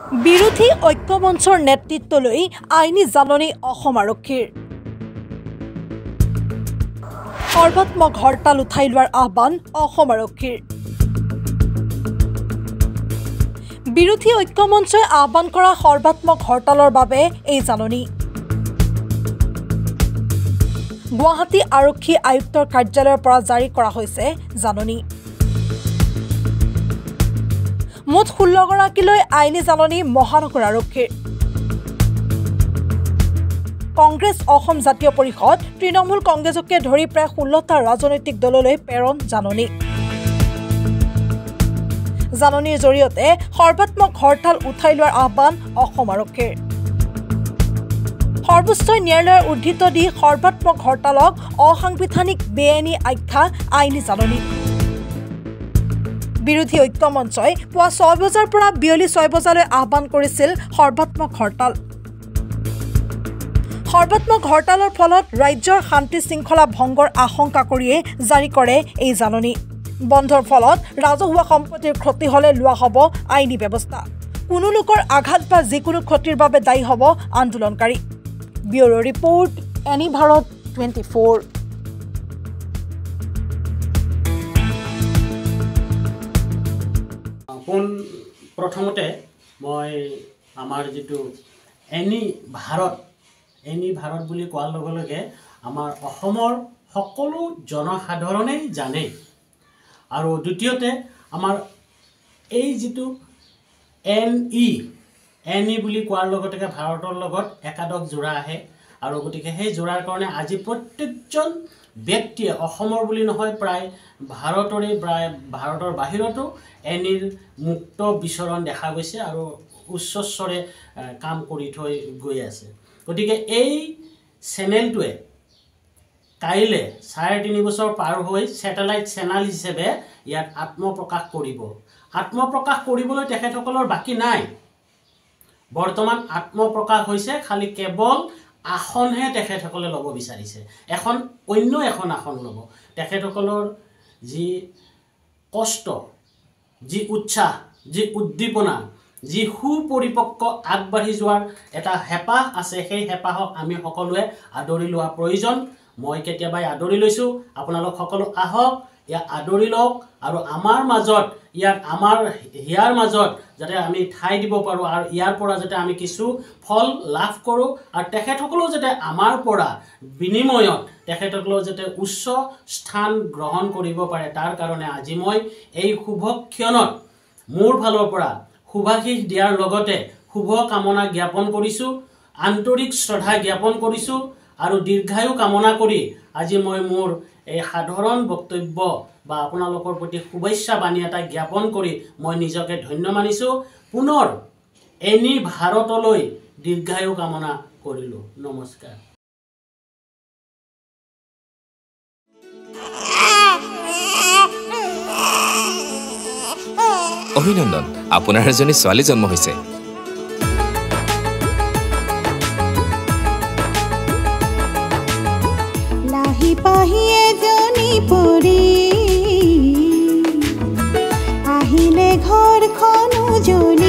বিৰোধী ঐক্যমঞ্চৰ নেতৃত্বলৈ আইনী জাননী অসম আৰক্ষীৰ সৰ্বাত্মক হৰতাল উঠাই লোৱাৰ আহ্বান অসম আৰক্ষীৰ বিৰোধী ঐক্যমঞ্চই আহ্বান কৰা সৰ্বাত্মক হৰতালৰ বাবে এই জাননী গুৱাহাটী আৰক্ষী আয়ুক্তৰ কাৰ্যালয়ৰ পৰা জাৰি কৰা হৈছে জাননী মুঠ 16 গৰাকীলৈ আইনী জাননী মহানগৰ আৰক্ষীৰ কংগ্ৰেছ অসম জাতীয় পৰিষদ তৃণমূল কংগ্ৰেছকে ধৰি প্ৰায় 16টা ৰাজনৈতিক দললৈ প্ৰেৰণ জাননীৰ জৰিয়তে সৰ্বাত্মক হৰতাল উঠাই লোৱাৰ আহ্বান অসম আৰক্ষীৰ সৰ্বোচ্চ ন্যায়ালয়ৰ উদ্ধৃত দি সৰ্বাত্মক হৰতালক অসাংবিধানিক বেআইনী আখ্যা আইনী জাননী বিৰোধী ঐক্যমঞ্চই পুৱা 6 বজাৰ পৰা বিয়লি 6 বজালৈ আহ্বান কৰিছিল সৰ্বাত্মক হৰতাল সৰ্বাত্মক হৰতালৰ ফলত ৰাজ্যৰ শান্তি শৃংখলা ভংগৰ আশংকা কৰিয়ে জাৰি কৰে এই জাননী বন্ধৰ ফলত ৰাজহুৱা সম্পত্তিৰ ক্ষতি হলে লোৱা হ'ব আইনী ব্যৱস্থা কোনো লোকৰ আঘাত বা যিকোনো ক্ষতিৰ বাবে দায়ী হ'ব আন্দোলনকাৰী ব্যুৰো ৰিপৰ্ট এনি ভাৰত 24 প্ৰথমতে মই আমাৰ যেটো এনি ভাৰত বুলি কোৱাৰ লগে লগে আমাৰ অসমৰ সকলো জনসাধাৰণেই জানে আৰু দ্বিতীয়তে আমাৰ এই যেটো এনি বুলি কোৱাৰ লগতে ভাৰতৰ লগত একাদশ জোৰা আহে আৰু গতিকে সেই জোৰাৰ কাৰণে আজি প্ৰত্যেকজন ব্যক্তিয়ে অসমৰ বুলি নহয় প্ৰায় ভাৰতৰ বাহিৰতো এনিৰ মুক্ত বিচৰণ দেখা গৈছে আৰু উচ্চস্বৰে কাম কৰি থৈ গৈ আছে গতিকে এই চেনেলটোৱে কাইলে 3.5 বছৰ পাৰ হৈ স্যাটেলাইট চেনেল হিচাপে ইয়াত আত্মপ্ৰকাশ কৰিবলৈ তেখেতসকলৰ বাকি নাই বৰ্তমান আত্মপ্ৰকাশ হৈছে খালি কেৱল আসনহে তেখেতসকলে ল'ব বিচাৰিছে অন্য এখন আসন ল'ব তেখেতসকলৰ যি কষ্ট যি উৎসাহ যি উদ্দীপনা যি সুপৰিপক্ক আগবাঢ়ি যোৱাৰ এটা হেপাহ আছে সেই হেপাহক আমি সকলোৱে আদৰি লোৱা প্ৰয়োজন মই কেতিয়াবাই আদৰি লৈছো আপোনালোক সকলো আহক ইয়া আদৰি লওক আৰু আমাৰ মাজত ইয়াৰ মাজত যাতে আমি ঠাই দিব পাৰো আৰু ইয়াৰ পৰা যাতে আমি কিছু ফল লাভ কৰো আৰু তেখেতসকলেও যাতে আমাৰ পৰা বিনিময়ত তেখেতসকলেও যাতে উচ্চ স্থান গ্ৰহণ কৰিব পাৰে তাৰ কাৰণে আজি মই এই শুভক্ষণত মোৰ ফালৰ পৰা শুভাশীষ দিয়াৰ লগতে শুভ কামনা জ্ঞাপন কৰিছো আন্তৰিক শ্ৰদ্ধা জ্ঞাপন কৰিছো আৰু দীৰ্ঘায়ু কামনা কৰি আজি মই মোৰ এই সাধাৰণ বক্তব্য বা আপোনালোকৰ প্ৰতি শুভেচ্ছা বাণী এটা জ্ঞাপন কৰি মই নিজকে ধন্য মানিছো পুনৰ এনি ভাৰতলৈ দীৰ্ঘায়ু কামনা কৰিলো নমস্কাৰ অভিনন্দন আপোনাৰ এজনী ছোৱালী জন্ম হৈছে লাহি পাহি এজনী পৰি আহিলে ঘৰখন উজলি